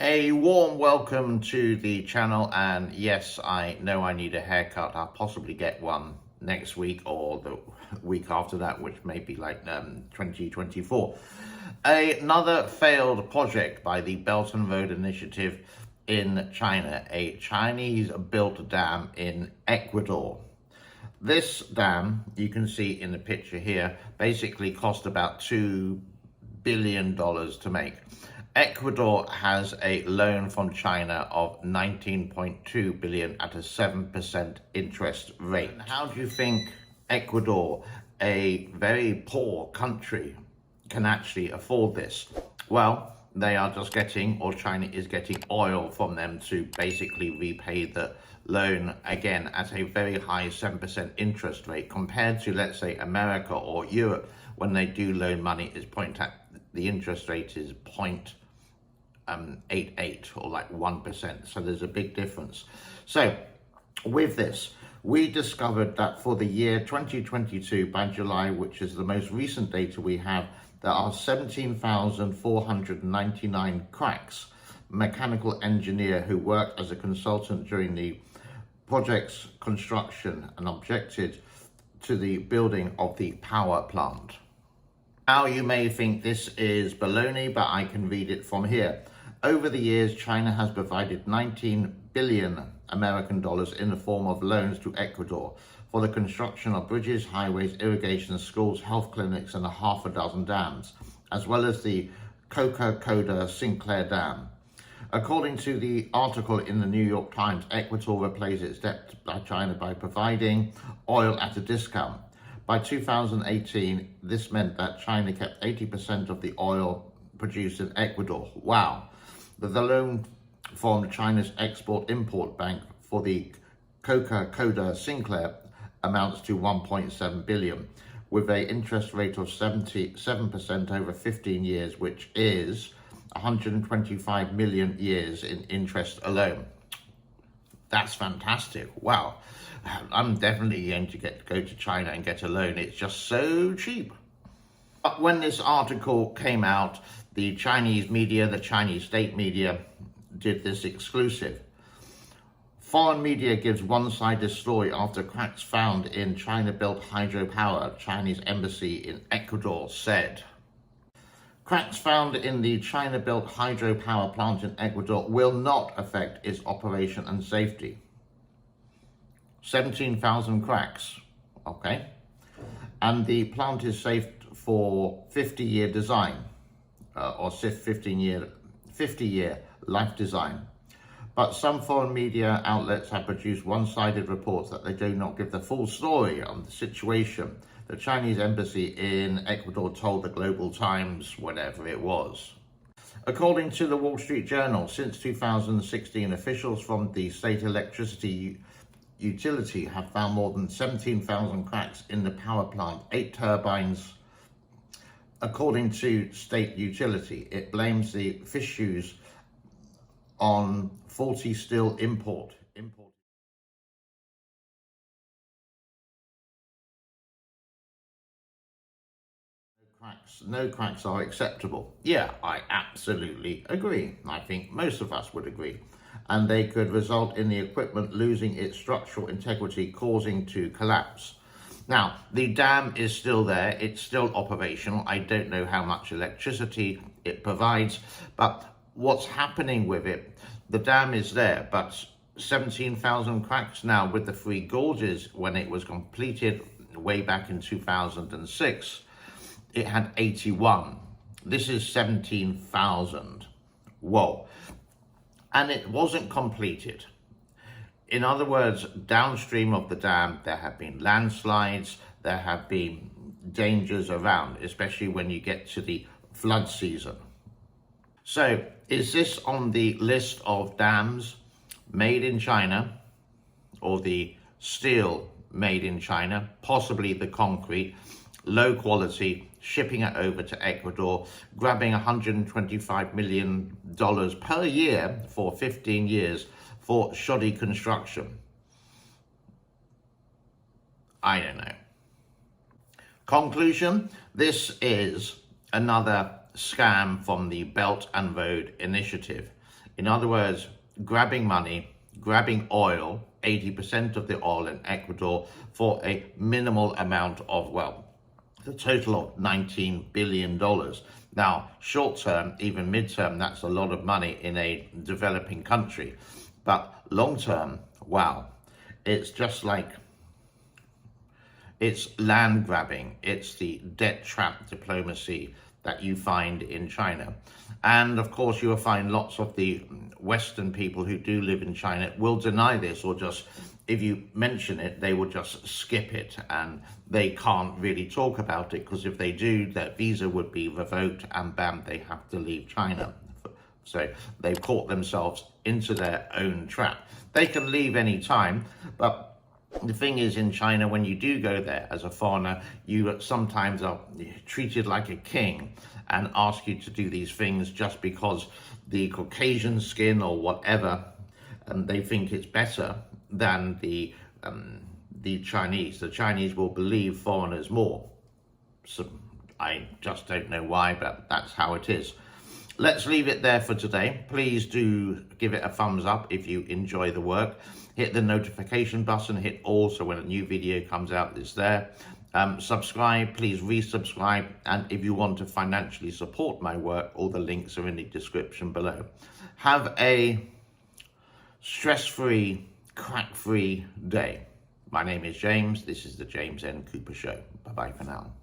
A warm welcome to the channel, and yes, I know I need a haircut. I'll possibly get one next week or the week after that, which may be like 2024. Another failed project by the Belt and Road Initiative in China, a Chinese-built dam in Ecuador. This dam, you can see in the picture here, basically cost about $2 billion to make. Ecuador has a loan from China of 19.2 billion at a 7% interest rate. How do you think Ecuador, a very poor country, can actually afford this? Well, they are just getting, or China is getting, oil from them to basically repay the loan, again at a very high 7% interest rate, compared to, let's say, America or Europe. When they do loan money, the interest rate is 0.88 or like 1%. So there's a big difference. So with this, we discovered that for the year 2022, by July, which is the most recent data we have, there are 17,499 cracks. Mechanical engineer who worked as a consultant during the project's construction and objected to the building of the power plant. Now, you may think this is baloney, but I can read it from here. Over the years, China has provided 19 billion American dollars in the form of loans to Ecuador for the construction of bridges, highways, irrigation, schools, health clinics, and a half a dozen dams, as well as the Coca Codo Sinclair Dam. According to the article in the New York Times, Ecuador repays its debt by China by providing oil at a discount. By 2018, this meant that China kept 80% of the oil produced in Ecuador. Wow. The loan from China's Export-Import Bank for the Coca Codo Sinclair amounts to 1.7 billion, with an interest rate of 77% over 15 years, which is 125 million years in interest alone. That's fantastic. Wow. I'm definitely going to go to China and get a loan. It's just so cheap. But when this article came out, the Chinese media, the Chinese state media, did this exclusive. Foreign media gives one-sided story after cracks found in China-built hydropower, Chinese embassy in Ecuador said. Cracks found in the China-built hydropower plant in Ecuador will not affect its operation and safety. 17,000 cracks, okay? And the plant is safe for 50-year design, or 50-year life design. But some foreign media outlets have produced one-sided reports that they do not give the full story on the situation. The Chinese embassy in Ecuador told the Global Times, whatever it was. According to the Wall Street Journal, since 2016, officials from the state electricity utility have found more than 17,000 cracks in the power plant, 8 turbines. According to state utility, it blames the fissures on faulty steel import. No cracks are acceptable. Yeah, I absolutely agree. I think most of us would agree. And they could result in the equipment losing its structural integrity, causing to collapse. Now, the dam is still there. It's still operational. I don't know how much electricity it provides, but what's happening with it, the dam is there, but 17,000 cracks now with the 3 gorges. When it was completed way back in 2006, it had 81. This is 17,000. Whoa. And it wasn't completed. In other words, downstream of the dam, there have been landslides, there have been dangers around, especially when you get to the flood season. So, is this on the list of dams made in China, or the steel made in China, possibly the concrete, low quality, shipping it over to Ecuador, grabbing $125 million per year for 15 years for shoddy construction? I don't know. Conclusion, this is another scam from the Belt and Road Initiative. In other words, grabbing money, grabbing oil, 80% of the oil in Ecuador for a minimal amount of, well, the total of $19 billion. Now, short term, even mid-term, that's a lot of money in a developing country. But long term, wow, it's just like, it's land grabbing. It's the debt trap diplomacy that you find in China. And of course, you will find lots of the Western people who do live in China will deny this, or just, if you mention it, they will just skip it, and they can't really talk about it, because if they do, their visa would be revoked and bam, they have to leave China. So they've caught themselves into their own trap. They can leave any time, but the thing is, in China, when you do go there as a foreigner, you sometimes are treated like a king and ask you to do these things just because the Caucasian skin or whatever, they think it's better than the Chinese. The Chinese will believe foreigners more. So I just don't know why, but that's how it is. Let's leave it there for today. Please do give it a thumbs up if you enjoy the work. Hit the notification button, hit all, so when a new video comes out, it's there. Subscribe, please resubscribe. And if you want to financially support my work, all the links are in the description below. Have a stress-free, crack-free day. My name is James. This is the James N. Cooper Show. Bye-bye for now.